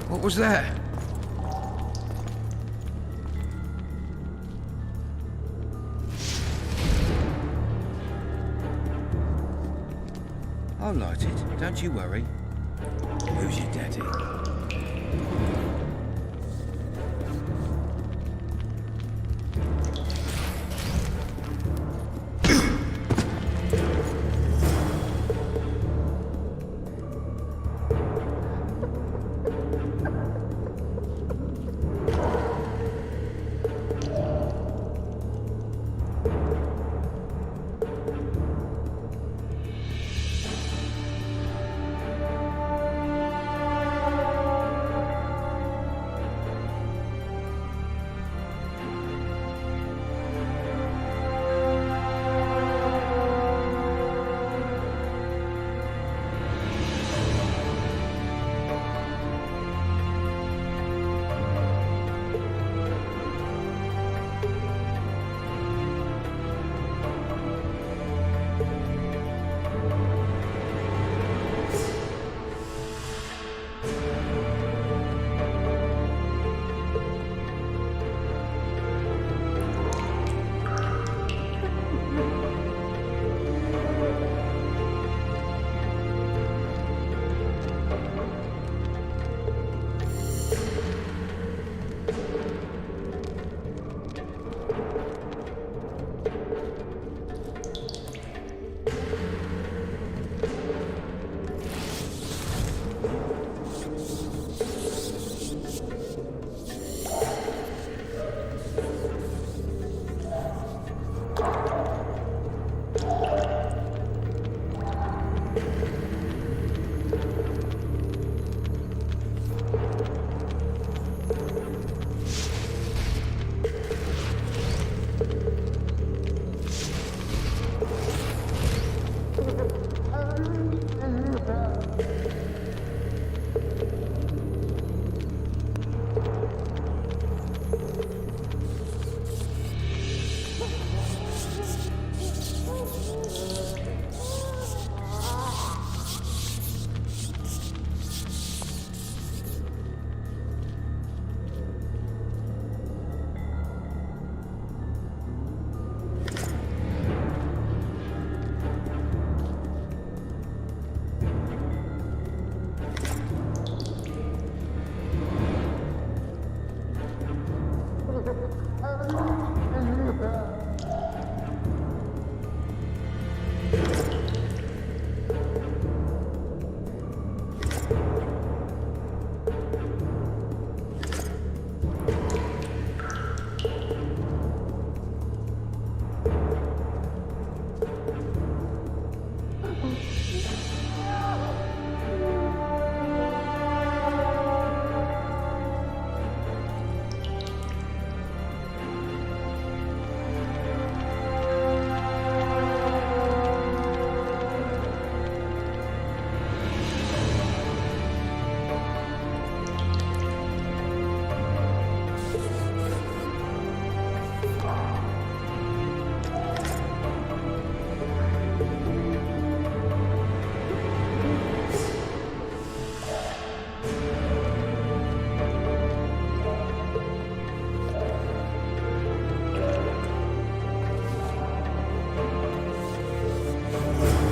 What was that? I'll light it, don't you worry. Who's your daddy?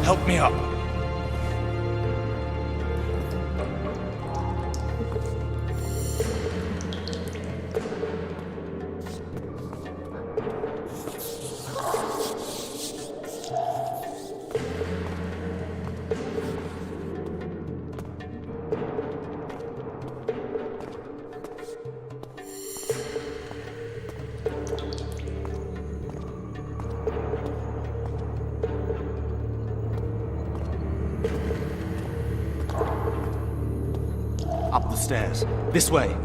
Help me up. Up the stairs. This way.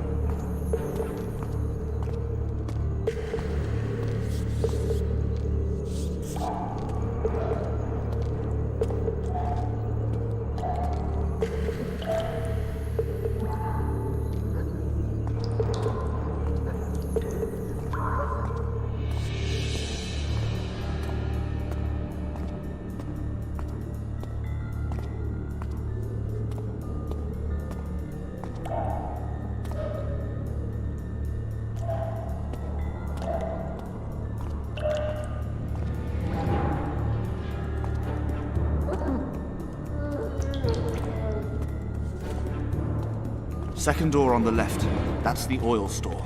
Second door on the left. That's the oil store.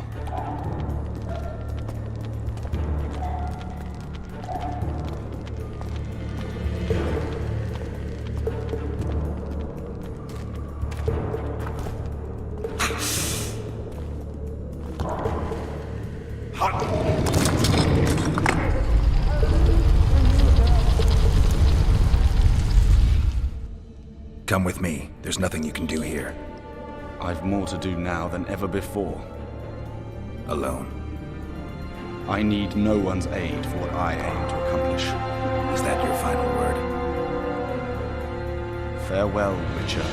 Come with me. There's nothing you can do here. I've more to do now than ever before. Alone. I need no one's aid for what I aim to accomplish. Is that your final word? Farewell, Witcher.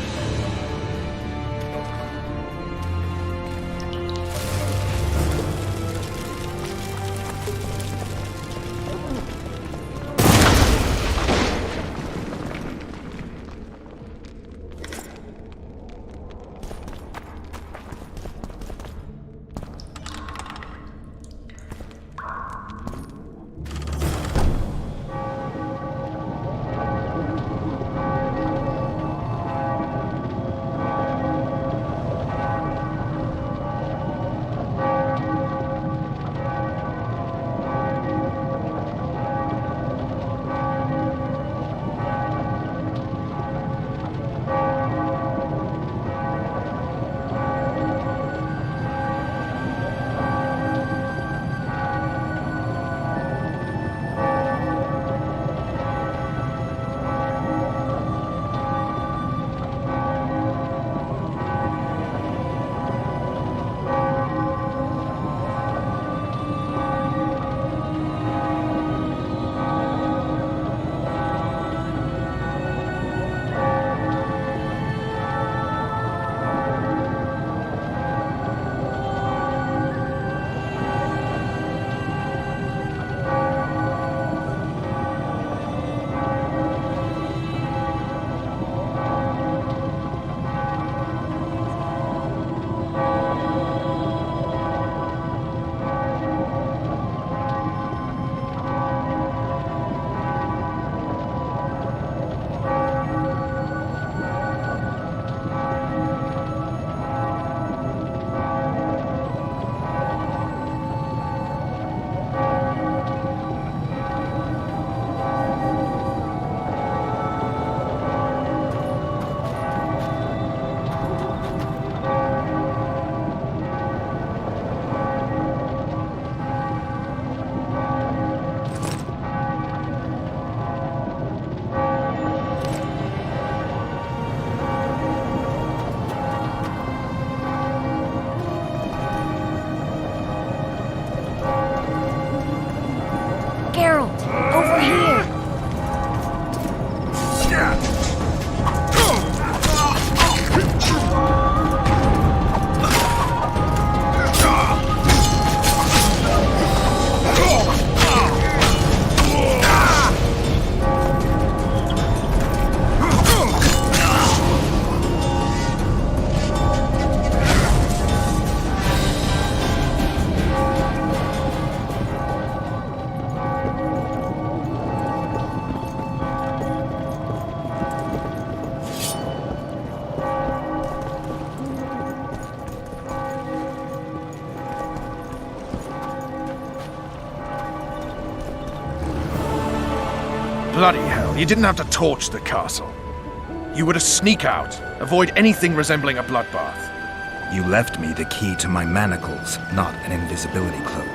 Geralt, over here! Bloody hell, you didn't have to torch the castle. You were to sneak out, avoid anything resembling a bloodbath. You left me the key to my manacles, not an invisibility cloak.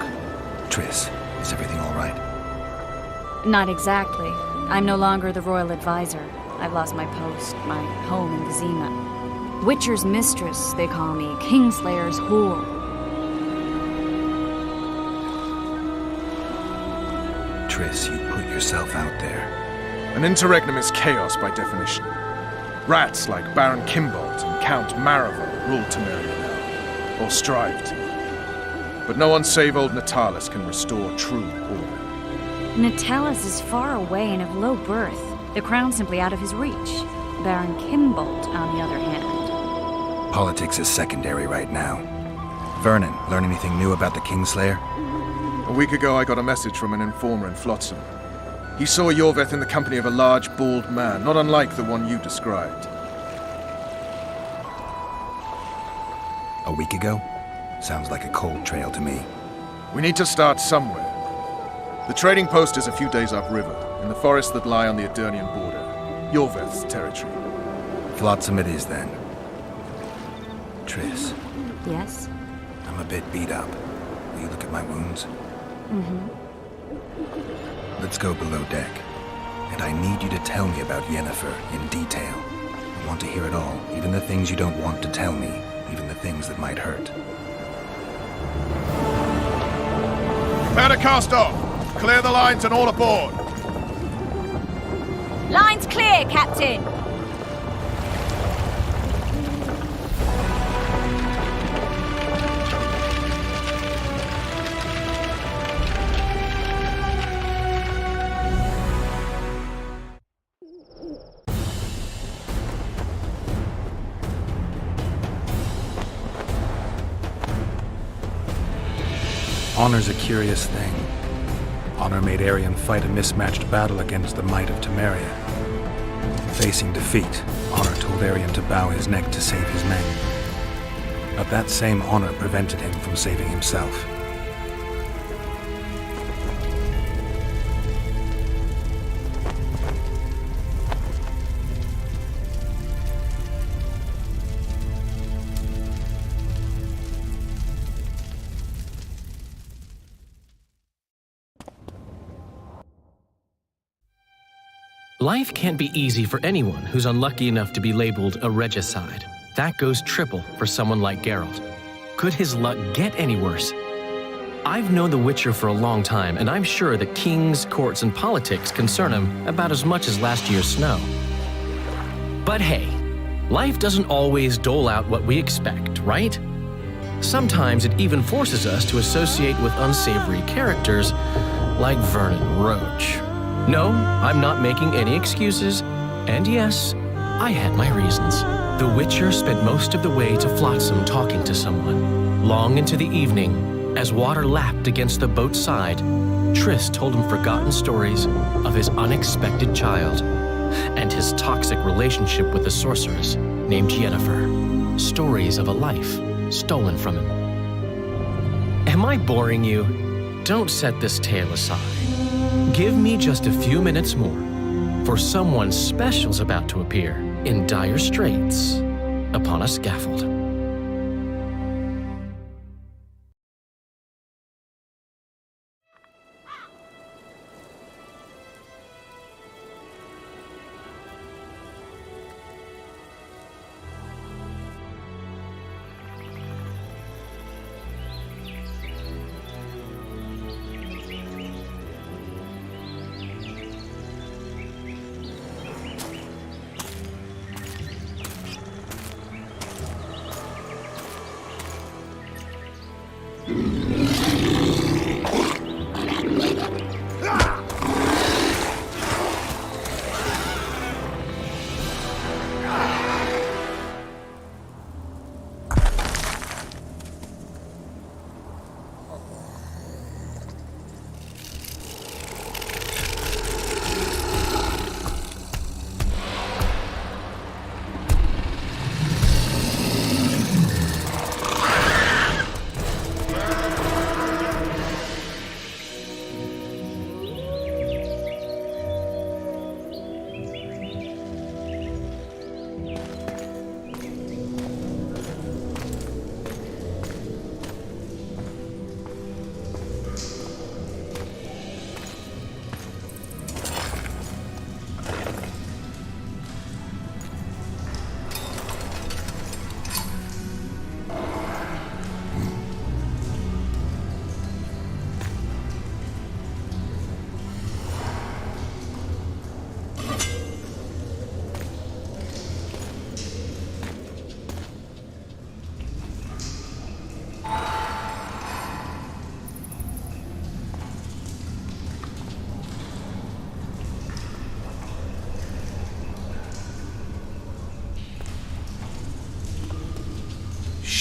Triss, is everything all right? Not exactly. I'm no longer the royal advisor. I've lost my post, my home in Vizima. Witcher's mistress, they call me. Kingslayer's whore. Triss, you put yourself out there. An interregnum is chaos by definition. Rats like Baron Kimbold and Count Maravel ruled Temerian, or strived to. But no one save old Natalis can restore true order. Natalis is far away and of low birth. The crown's simply out of his reach. Baron Kimbold, on the other hand. Politics is secondary right now. Vernon, learn anything new about the Kingslayer? A week ago I got a message from an informer in Flotsam. He saw Yorveth in the company of a large, bald man, not unlike the one you described. A week ago? Sounds like a cold trail to me. We need to start somewhere. The trading post is a few days upriver, in the forests that lie on the Edirnian border. Yorveth's territory. Flotsam it is, then. Triss, Yes? I'm a bit beat up. Will you look at my wounds? Let's go below deck. And I need you to tell me about Yennefer in detail. I want to hear it all, even the things you don't want to tell me, even the things that might hurt. Prepare to cast off! Clear the lines and all aboard! Line's clear, Captain! Honor's a curious thing. Honor made Arion fight a mismatched battle against the might of Temeria. Facing defeat, Honor told Arion to bow his neck to save his men. But that same honor prevented him from saving himself. Life can't be easy for anyone who's unlucky enough to be labeled a regicide. That goes triple for someone like Geralt. Could his luck get any worse? I've known the Witcher for a long time, and I'm sure that kings, courts, and politics concern him about as much as last year's snow. But hey, life doesn't always dole out what we expect, right? Sometimes it even forces us to associate with unsavory characters like Vernon Roach. No, I'm not making any excuses, and yes, I had my reasons. The Witcher spent most of the way to Flotsam talking to someone. Long into the evening, as water lapped against the boat's side, Triss told him forgotten stories of his unexpected child and his toxic relationship with a sorceress named Yennefer. Stories of a life stolen from him. Am I boring you? Don't set this tale aside. Give me just a few minutes more, for someone special's about to appear in dire straits upon a scaffold.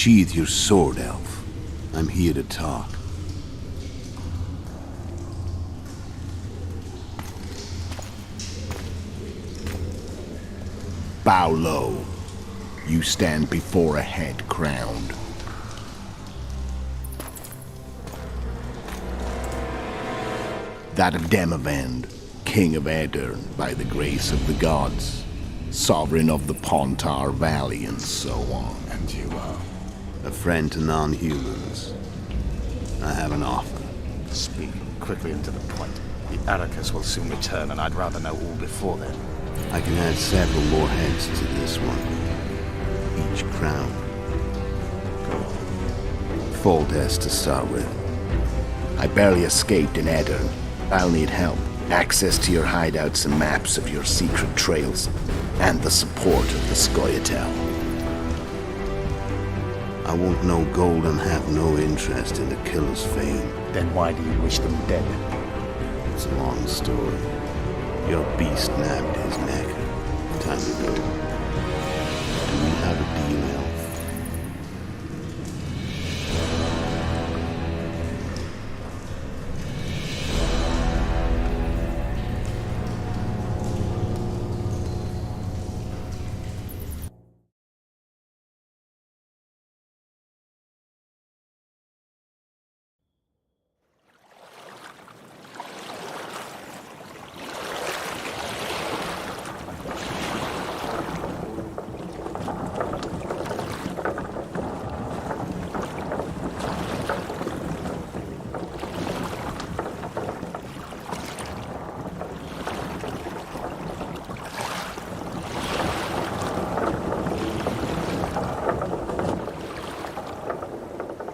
Sheathe your sword, Elf. I'm here to talk. Bow low. You stand before a head crowned. That of Demavend, king of Aedirn by the grace of the gods, sovereign of the Pontar Valley, and so on. And you are? A friend to non-humans. I have an offer. Speak quickly and to the point. The Arrakis will soon return, and I'd rather know all before then. I can add several more heads to this one. Each crown. Full deaths to start with. I barely escaped in Aedirn. I'll need help. Access to your hideouts and maps of your secret trails. And the support of the scoietel. I won't know gold and have no interest in the killer's fame. Then why do you wish them dead? It's a long story. Your beast nabbed his neck. Time to go. Do we have a deal, Elf?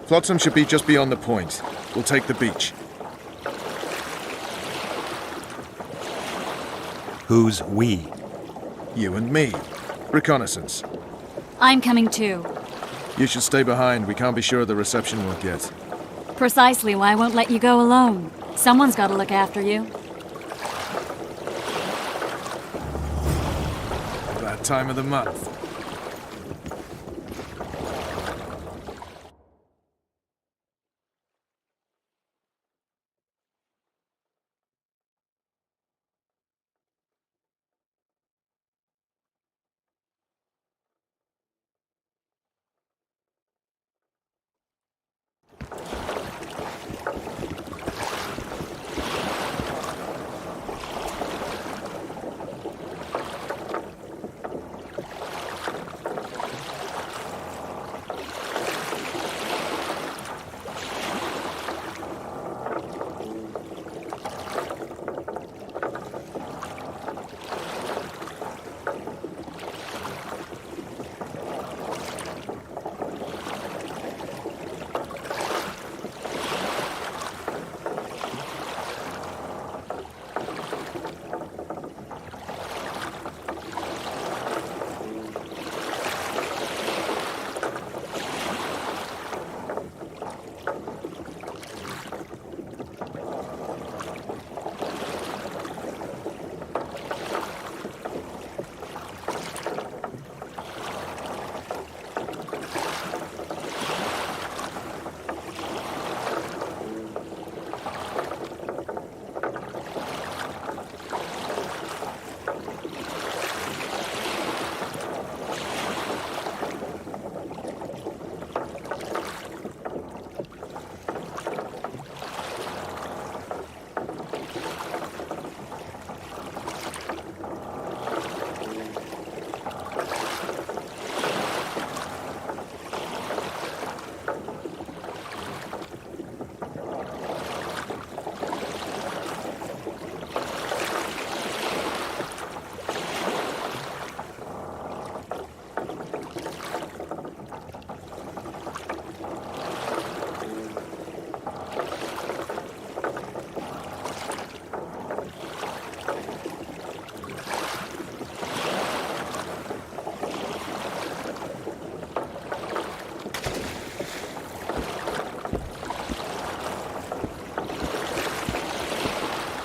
Flotsam should be just beyond the point. We'll take the beach. Who's we? You and me. Reconnaissance. I'm coming too. You should stay behind. We can't be sure of the reception we'll get. Precisely why I won't let you go alone. Someone's got to look after you. That time of the month.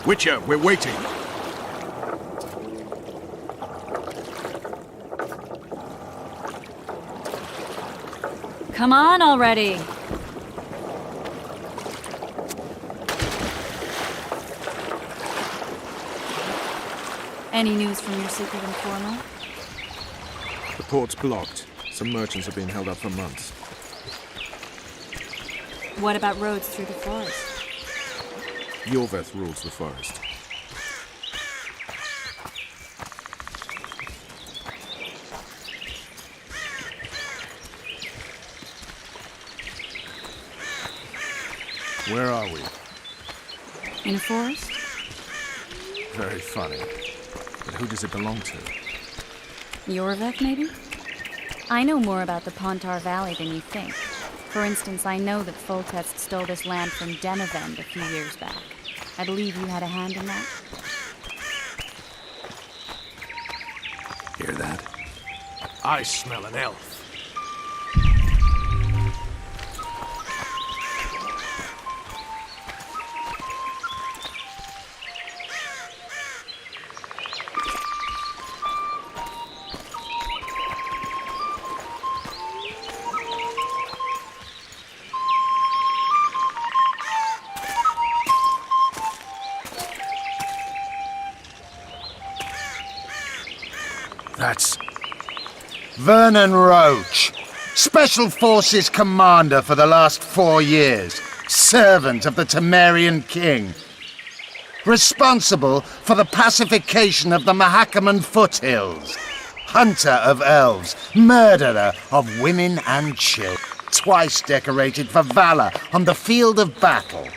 Witcher, we're waiting. Come on already. Any news from your secret informer? The port's blocked. Some merchants have been held up for months. What about roads through the forest? Yorveth rules the forest. Where are we? In a forest? Very funny. But who does it belong to? Yorveth, maybe? I know more about the Pontar Valley than you think. For instance, I know that Foltest stole this land from Denevend a few years back. I believe you had a hand in that. Hear that? I smell an elf. That's Vernon Roach, Special Forces Commander for the last 4 years, servant of the Temerian King. Responsible for the pacification of the Mahakaman foothills. Hunter of elves, murderer of women and children. Twice decorated for valor on the field of battle.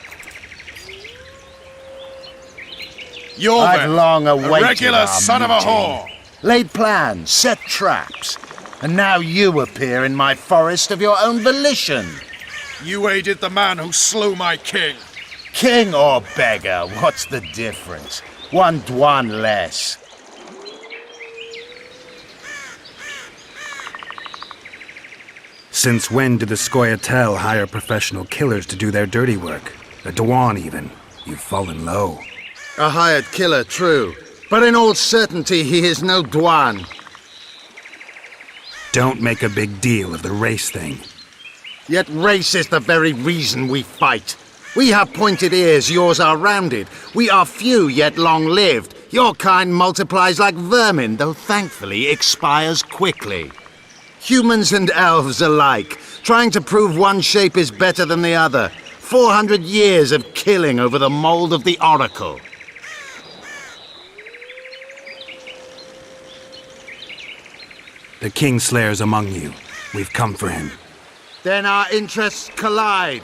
I've long awaited a regular our son of a meeting. whore. Laid plans, set traps, and now you appear in my forest of your own volition. You aided the man who slew my king. King or beggar, what's the difference? One Dwan less. Since when did the scoietel hire professional killers to do their dirty work? A Dwan even. You've fallen low. A hired killer, true. But in all certainty, he is no Dwan. Don't make a big deal of the race thing. Yet race is the very reason we fight. We have pointed ears, yours are rounded. We are few, yet long-lived. Your kind multiplies like vermin, though thankfully expires quickly. Humans and elves alike, trying to prove one shape is better than the other. 400 years of killing over the mold of the Oracle. The Kingslayer's among you. We've come for him. Then our interests collide.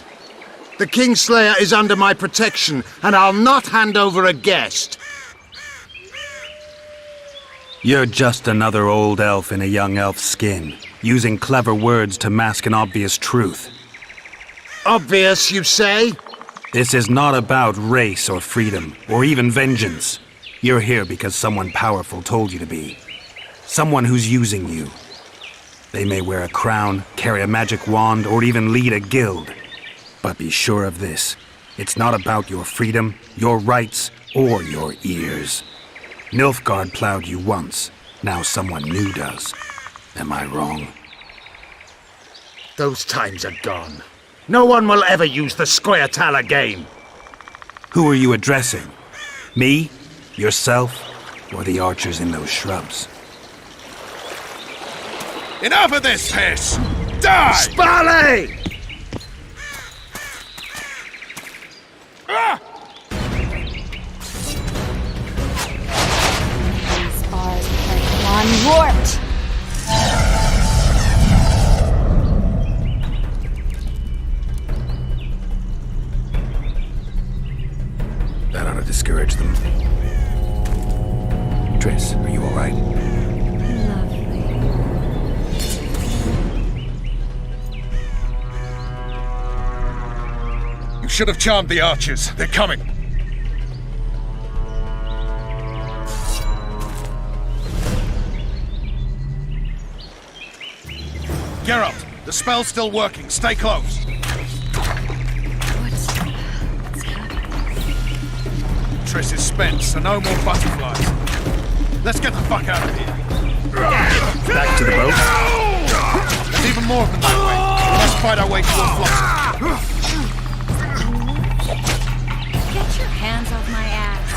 The Kingslayer is under my protection, and I'll not hand over a guest. You're just another old elf in a young elf's skin, using clever words to mask an obvious truth. Obvious, you say? This is not about race or freedom, or even vengeance. You're here because someone powerful told you to be. Someone who's using you. They may wear a crown, carry a magic wand, or even lead a guild. But be sure of this. It's not about your freedom, your rights, or your ears. Nilfgaard plowed you once. Now someone new does. Am I wrong? Those times are gone. No one will ever use the scoietel again. Who are you addressing? Me? Yourself? Or the archers in those shrubs? Enough of this piss! Die! Spally! Ah! These bars are one warped. That ought to discourage them. Triss, are you all right? Lovely. You should have charmed the archers. They're coming. Geralt, the spell's still working. Stay close. What's happening? Triss is spent, so no more butterflies. Let's get the fuck out of here. Back to the boat? There's even more of them that way. Let's fight our way toward Flotsam. Get your hands off my ass.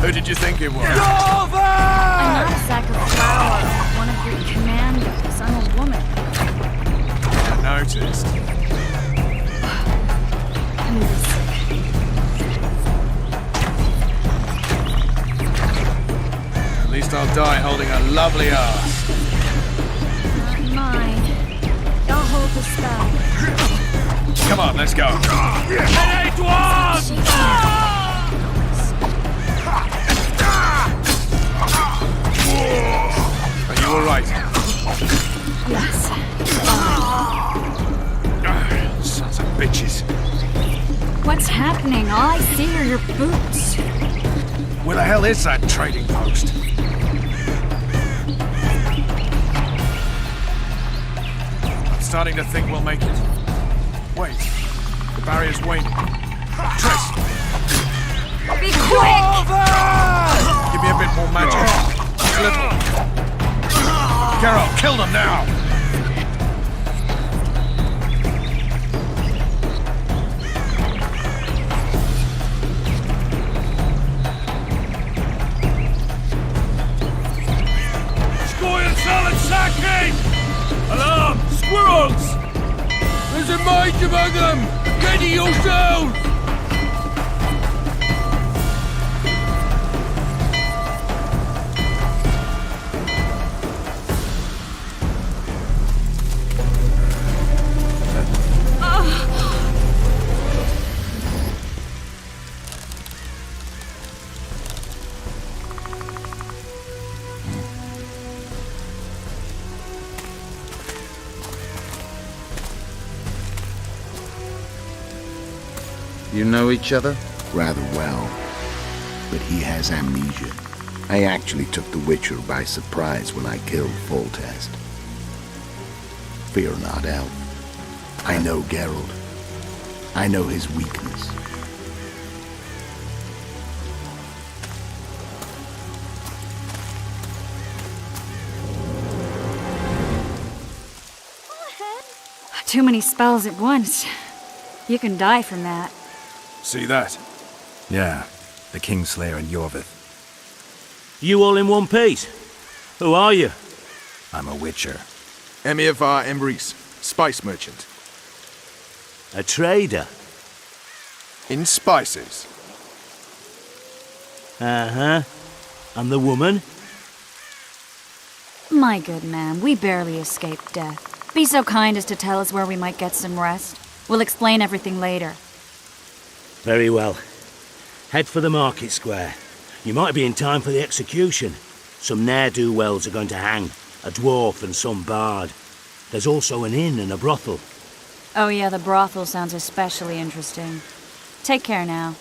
Who did you think it was? I'm not a sack of flour. One of your commandos. I'm a woman. I noticed. I'm sick. least I'll die holding a lovely ass. Not mine. I'll hold the spell. Come on, let's go. Are you alright? Yes. Sons of bitches. What's happening? All I see are your boots. Where the hell is that trading post? I'm starting to think we'll make it. Wait, the barrier's waning. Triss! Be quick! Give me a bit more magic. Just a little. Geralt, kill them now! Scoietel attacking! Alarm! Squirrels! There's a mage among them! Ready yourselves! You know each other? Rather well, but he has amnesia. I actually took the Witcher by surprise when I killed Foltest. Fear not, Elf. I know Geralt. I know his weakness. Too many spells at once. You can die from that. See that? Yeah, the Kingslayer and Yorvith. You all in one piece? Who are you? I'm a Witcher. Emir var Emrys, spice merchant. A trader? In spices. Uh-huh. And the woman? My good man, we barely escaped death. Be so kind as to tell us where we might get some rest. We'll explain everything later. Very well. Head for the market square. You might be in time for the execution. Some ne'er-do-wells are going to hang. A dwarf and some bard. There's also an inn and a brothel. Oh yeah, the brothel sounds especially interesting. Take care now.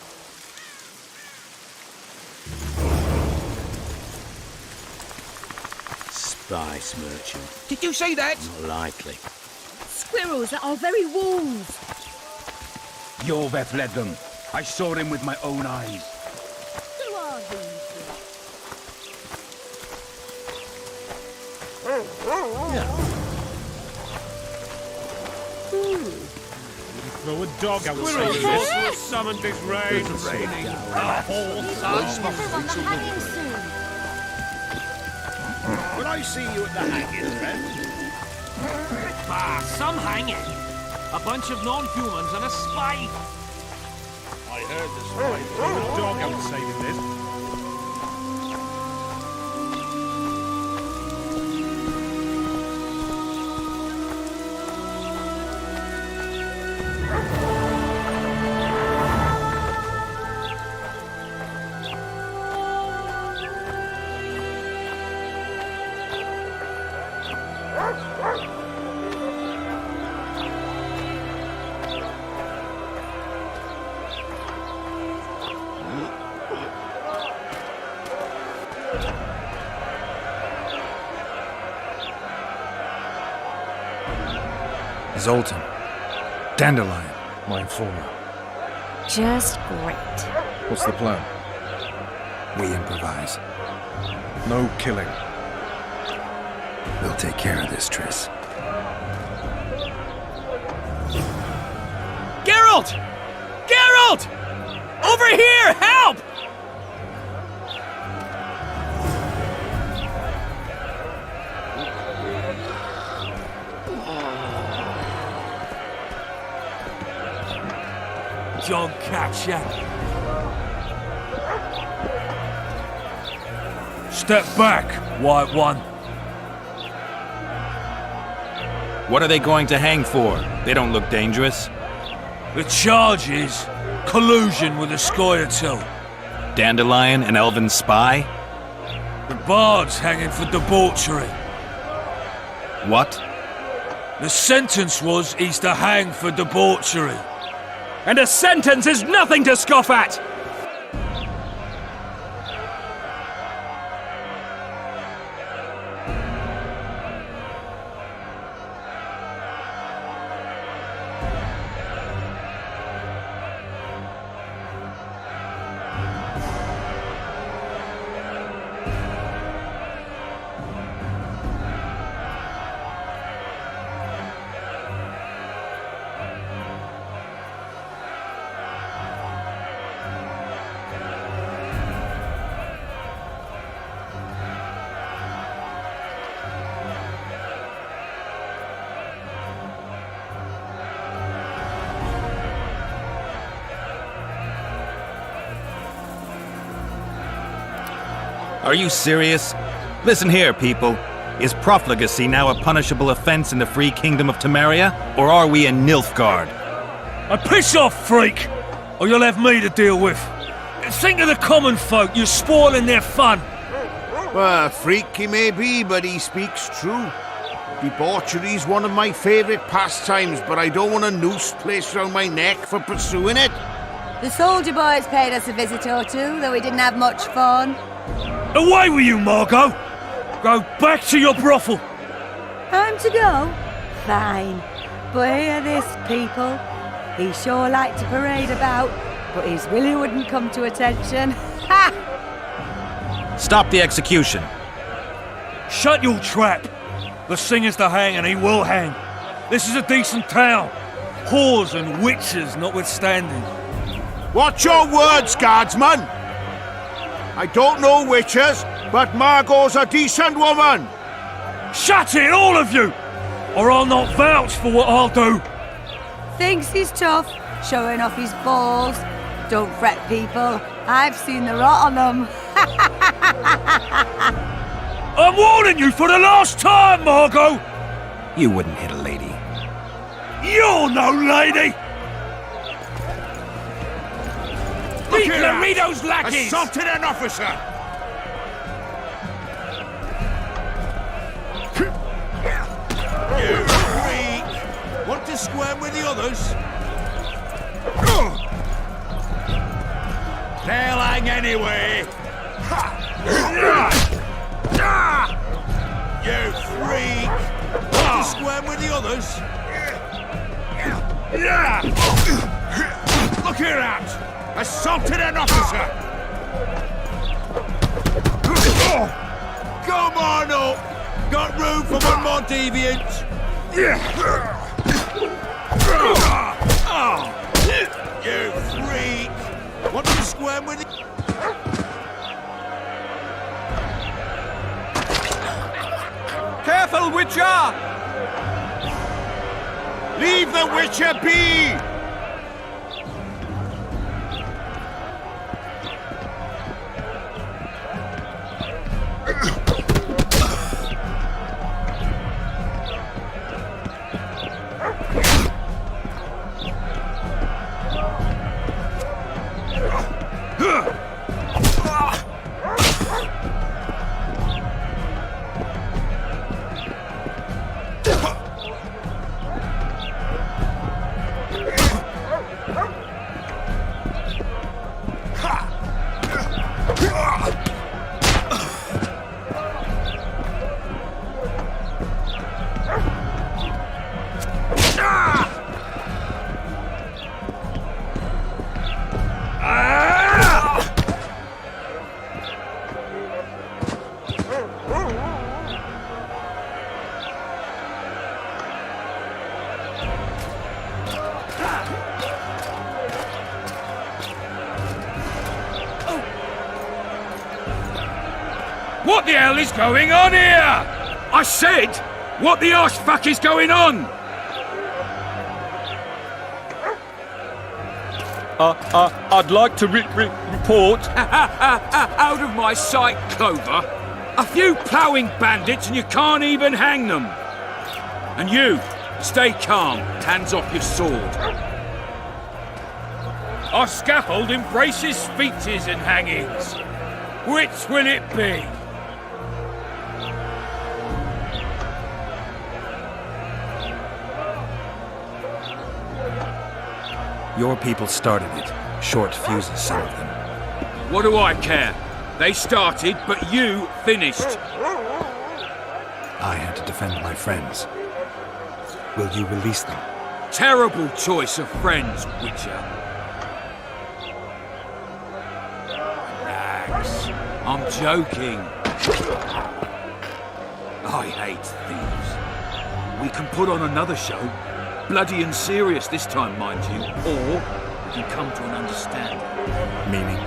Spice merchant. Did you see that? Not likely. Squirrels at our very walls. Yorveth led them. I saw him with my own eyes. Who are these? Throw a dog out the summoned this rain. Squirrels on the hanging soon. Will I see you at the hanging, friend? Ah, some hanging. A bunch of non-humans and a spy. I heard the spy threw a dog out saving this. Zoltan. Dandelion, my informer. Just great. What's the plan? We improvise. No killing. We'll take care of this, Triss. Geralt! Geralt! Over here! Help! John Catcher. Step back, White One. What are they going to hang for? They don't look dangerous. The charge is collusion with the scoietel. Dandelion, an elven spy? The bard's hanging for debauchery. What? The sentence was he's to hang for debauchery. And a sentence is nothing to scoff at! Are you serious? Listen here, people. Is profligacy now a punishable offense in the free kingdom of Temeria? Or are we in Nilfgaard? And piss off, freak! Or you'll have me to deal with. Think of the common folk, you're spoiling their fun. Well, freak he may be, but he speaks true. Debauchery's one of my favourite pastimes, but I don't want a noose placed round my neck for pursuing it. The soldier boys paid us a visit or two, though we didn't have much fun. Away with you, Margot! Go back to your brothel! Time to go? Fine. But hear this, people. He sure liked to parade about, but his willy wouldn't come to attention. Ha! Stop the execution. Shut your trap! The singer's to hang, and he will hang. This is a decent town. Whores and witches notwithstanding. Watch your words, guardsman! I don't know witches, but Margot's a decent woman! Shut it, all of you! Or I'll not vouch for what I'll do! Thinks he's tough, showing off his balls. Don't fret, people. I've seen the rot on them. I'm warning you for the last time, Margot! You wouldn't hit a lady. You're no lady! Beat Laredo's lackeys! Assaulted an officer! You freak! Want to squirm with the others? They'll hang anyway! You freak! Want to squirm with the others? Look here out! Assaulted an officer! Come on up! Got room for one more deviant! You freak! Want to squirm with it? Careful, Witcher! Leave the Witcher be! What the hell is going on here? I said, what the arse fuck is going on? I'd like to report. Out of my sight, Clover. A few ploughing bandits and you can't even hang them. And you, stay calm, hands off your sword. Our scaffold embraces speeches and hangings. Which will it be? Your people started it. Short fuses, some of them. What do I care? They started, but you finished. I had to defend my friends. Will you release them? Terrible choice of friends, Witcher. Relax. I'm joking. I hate thieves. We can put on another show. Bloody and serious this time, mind you. Or we can come to an understanding. Meaning?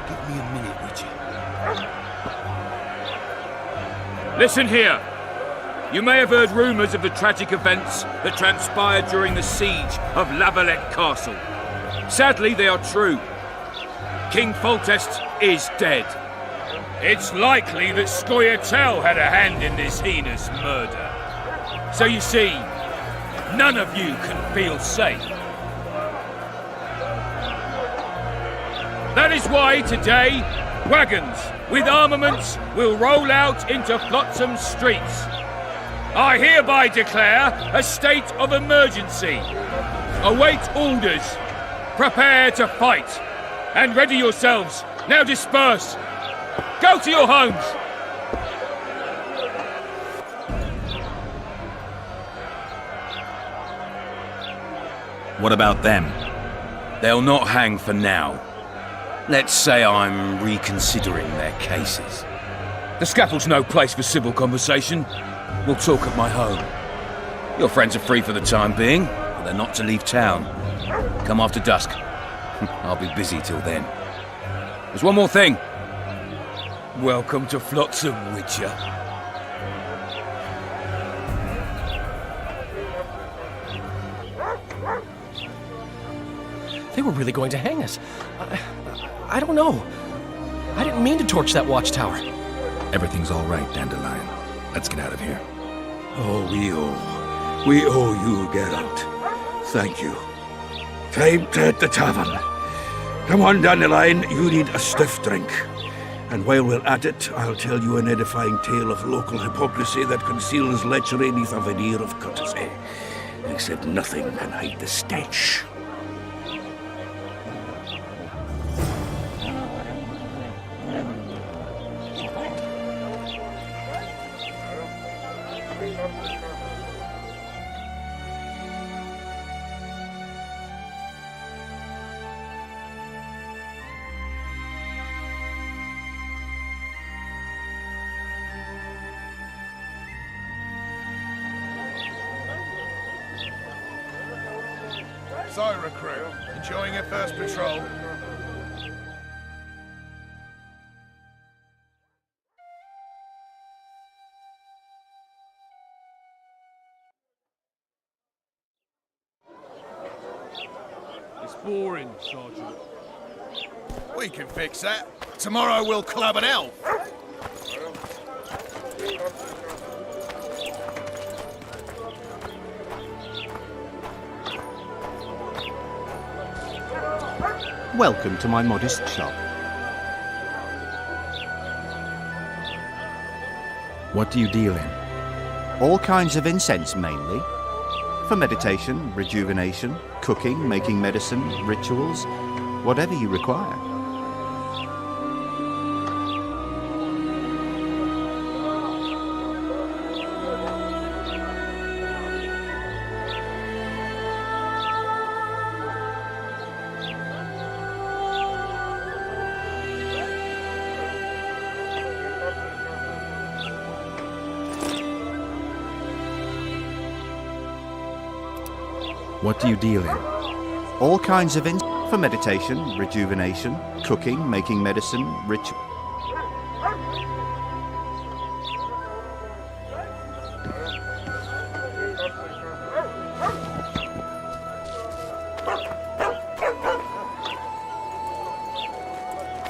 Give me a minute, Witcher. Listen here. You may have heard rumours of the tragic events that transpired during the siege of Lavalette Castle. Sadly, they are true. King Foltest is dead. It's likely that Scoietel had a hand in this heinous murder. So you see, none of you can feel safe. That is why today, wagons with armaments will roll out into Flotsam's streets. I hereby declare a state of emergency. Await orders. Prepare to fight. And ready yourselves. Now disperse. Go to your homes. What about them? They'll not hang for now. Let's say I'm reconsidering their cases. The scaffold's no place for civil conversation. We'll talk at my home. Your friends are free for the time being, but they're not to leave town. Come after dusk. I'll be busy till then. There's one more thing. Welcome to Flotsam, Witcher. They were really going to hang us. I don't know. I didn't mean to torch that watchtower. Everything's all right, Dandelion. Let's get out of here. Oh, we owe you, Geralt. Thank you. Time to hit the tavern. Come on, Dandelion, you need a stiff drink. And while we're at it, I'll tell you an edifying tale of local hypocrisy that conceals lechery beneath a veneer of courtesy. Except nothing can hide the stench. So, recruit, enjoying your first patrol? It's boring, Sergeant. We can fix that. Tomorrow we'll club an elf. Welcome to my modest shop. What do you deal in? All kinds of incense mainly. For meditation, rejuvenation, cooking, making medicine, rituals, whatever you require. What do you deal in? All kinds of for meditation, rejuvenation, cooking, making medicine, ritual.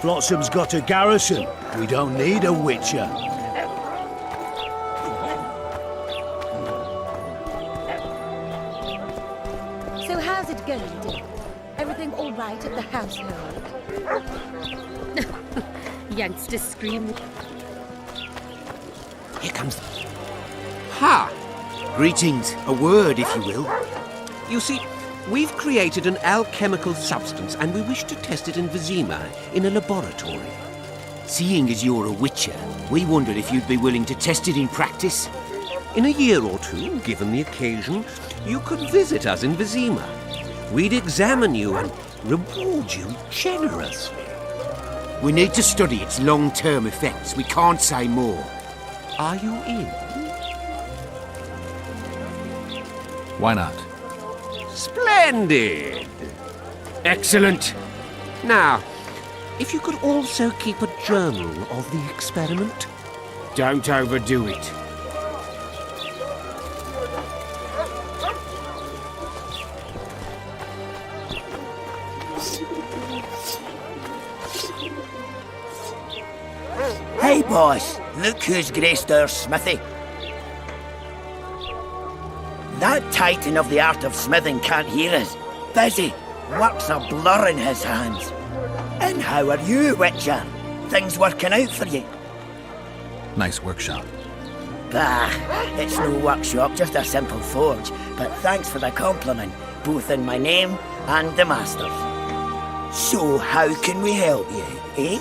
Flotsam's got a garrison. We don't need a witcher. So how's it going, Dick? Everything all right at the household? Youngsters scream. Here comes... Ha! Greetings. A word, if you will. You see, we've created an alchemical substance and we wish to test it in Vizima, in a laboratory. Seeing as you're a witcher, we wondered if you'd be willing to test it in practice. In a year or two, given the occasion, you could visit us in Vizima. We'd examine you and reward you generously. We need to study its long-term effects. We can't say more. Are you in? Why not? Splendid! Excellent! Now, if you could also keep a journal of the experiment. Don't overdo it. Hey, boss, look who's graced our smithy. That titan of the art of smithing can't hear us. Busy, work's a blur in his hands. And how are you, Witcher? Things working out for you? Nice workshop. Bah, it's no workshop, just a simple forge. But thanks for the compliment, both in my name and the master's. So how can we help you, eh?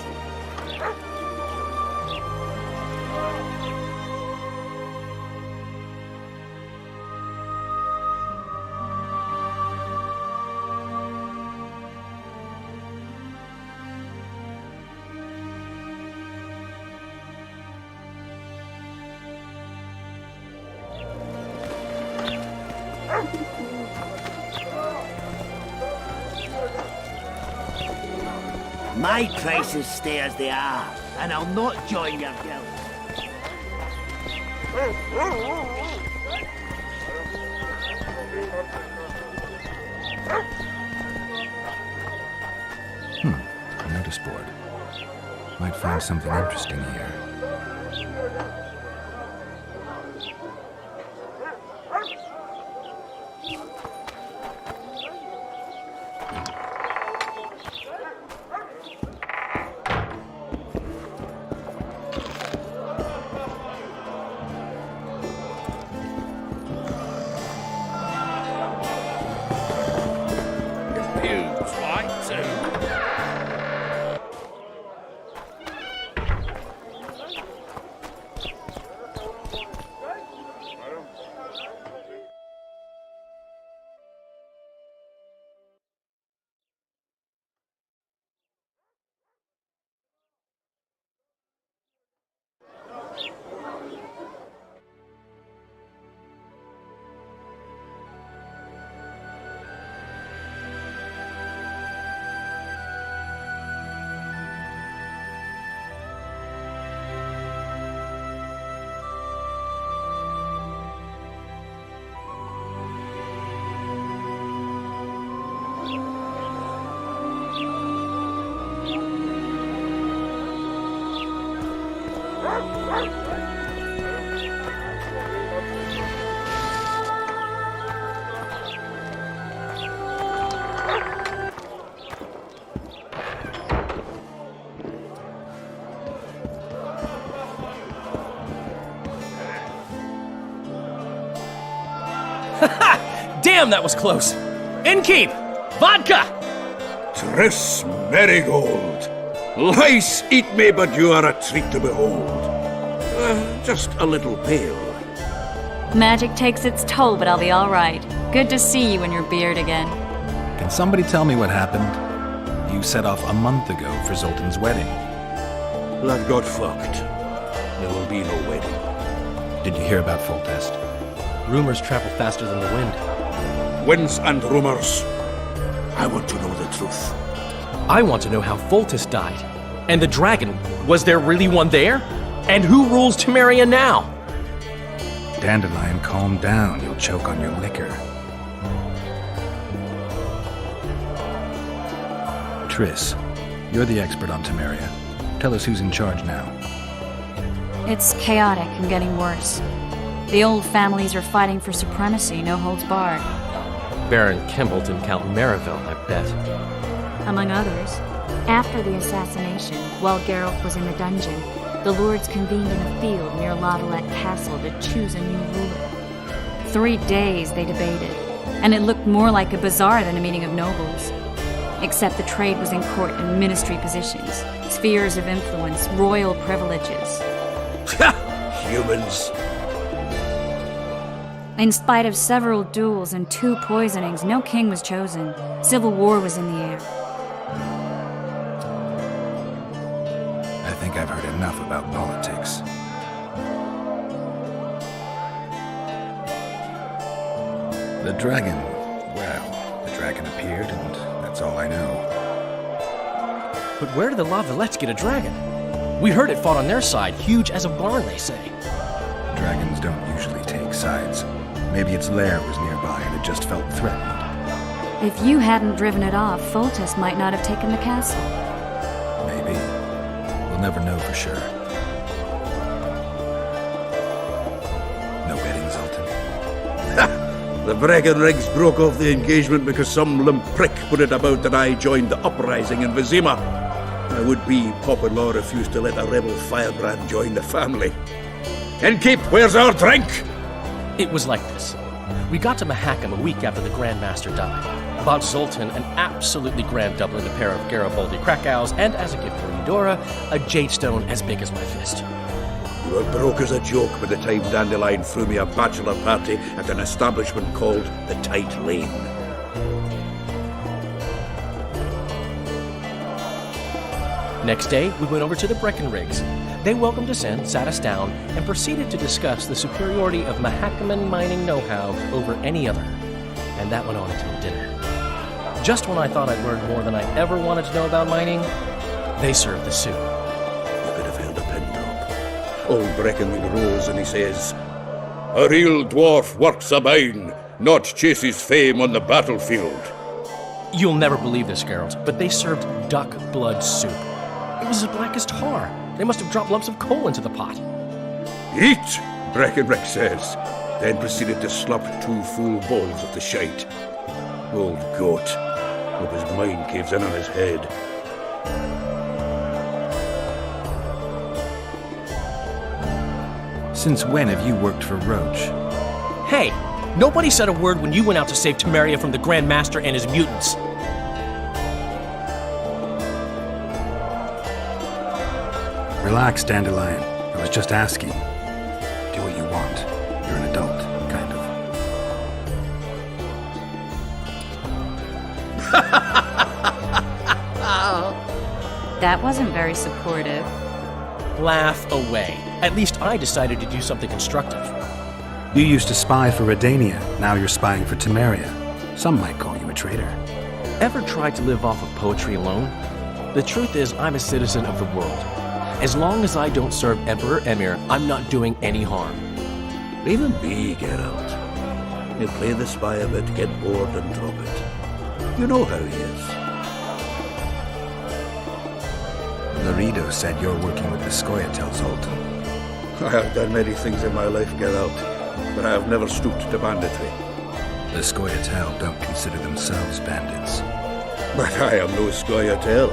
My prices stay as they are, and I'll not join your guild. A notice board. Might find something interesting here. Damn, that was close. Innkeep! Vodka! Triss Marigold. Lice eat me, but you are a treat to behold. Just a little pale. Magic takes its toll, but I'll be all right. Good to see you in your beard again. Can somebody tell me what happened? You set off a month ago for Zoltan's wedding. Lad got fucked. There will be no wedding. Did you hear about Foltest? Rumors travel faster than the wind. Winds and rumors. I want to know the truth. I want to know how Foltest died. And the dragon, was there really one there? And who rules Temeria now? Dandelion, calm down. You'll choke on your liquor. Triss, You're the expert on Temeria. Tell us who's in charge now. It's chaotic and getting worse. The old families are fighting for supremacy, no holds barred. Baron Kimbolt and Count Mariville, I bet. Among others. After the assassination, while Geralt was in the dungeon, the lords convened in a field near Lavalette Castle to choose a new ruler. 3 days they debated, and it looked more like a bazaar than a meeting of nobles. Except the trade was in court and ministry positions, spheres of influence, royal privileges. Humans. In spite of several duels and 2 poisonings, no king was chosen. Civil war was in the air. I think I've heard enough about politics. The dragon, well, the dragon appeared, and that's all I know. But where did the Lavalettes get a dragon? We heard it fought on their side, huge as a barn, they say. Dragons don't usually take sides. Maybe its lair was nearby and it just felt threatened. If you hadn't driven it off, Foltest might not have taken the castle. Maybe. We'll never know for sure. No betting, Zoltan. The Breckenrigs broke off the engagement because some limp prick put it about that I joined the uprising in Vizima. My would-be Popper-in-law refused to let a rebel firebrand join the family. Innkeep, where's our drink? It was like this. We got to Mahakam a week after the Grand Master died. Bought Zoltan an absolutely grand doublet, a pair of Garibaldi Krakows, and as a gift for Eudora, a jade stone as big as my fist. You were broke as a joke by the time Dandelion threw me a bachelor party at an establishment called the Tight Lane. Next day, we went over to the Breckenrigs. They welcomed us in, sat us down, and proceeded to discuss the superiority of Mahakaman mining know-how over any other. And that went on until dinner. Just when I thought I'd learned more than I ever wanted to know about mining, they served the soup. You could have held a pin drop. Old Breckenridge rose and he says, "A real dwarf works a mine, not chases fame on the battlefield." You'll never believe this, Geralt, but they served duck blood soup. It was as black as tar. They must have dropped lumps of coal into the pot. "Eat," Breckenridge says, then proceeded to slop 2 full bowls of the shite. Old goat. Hope his mind caves in on his head. Since when have you worked for Roach? Hey, nobody said a word when you went out to save Temeria from the Grand Master and his mutants. Relax, Dandelion. I was just asking. Do what you want. You're an adult, kind of. That wasn't very supportive. Laugh away. At least I decided to do something constructive. You used to spy for Redania. Now you're spying for Temeria. Some might call you a traitor. Ever tried to live off of poetry alone? The truth is, I'm a citizen of the world. As long as I don't serve Emperor Emir, I'm not doing any harm. Leave him be, Geralt. You play the spy a bit, get bored and drop it. You know how he is. Laredo said you're working with the scoietel, Zoltan. I have done many things in my life, Geralt, but I have never stooped to banditry. The scoietel don't consider themselves bandits. But I am no scoietel.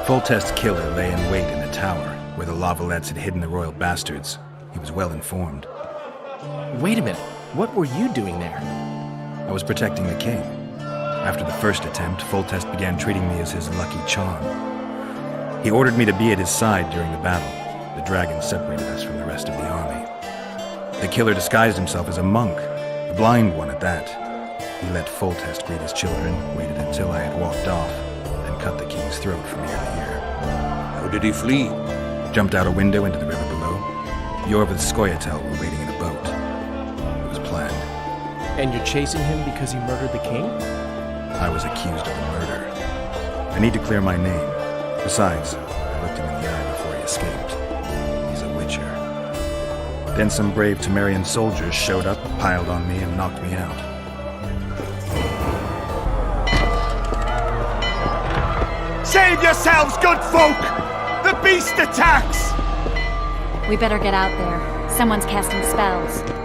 Foltest's killer lay in wait in the tower, where the Lavalettes had hidden the royal bastards. He was well informed. Wait a minute. What were you doing there? I was protecting the king. After the first attempt, Foltest began treating me as his lucky charm. He ordered me to be at his side during the battle. The dragon separated us from the rest of the army. The killer disguised himself as a monk, a blind one at that. He let Foltest greet his children, waited until I had walked off, then cut the king's throat from ear to ear. How did he flee? Jumped out a window into the river below. Yorv and Scoietel were waiting in a boat. It was planned. And you're chasing him because he murdered the king? I was accused of a murder. I need to clear my name. Besides, I looked him in the eye before he escaped. He's a witcher. Then some brave Temerian soldiers showed up, piled on me, and knocked me out. Save yourselves, good folk! The beast attacks! We better get out there. Someone's casting spells.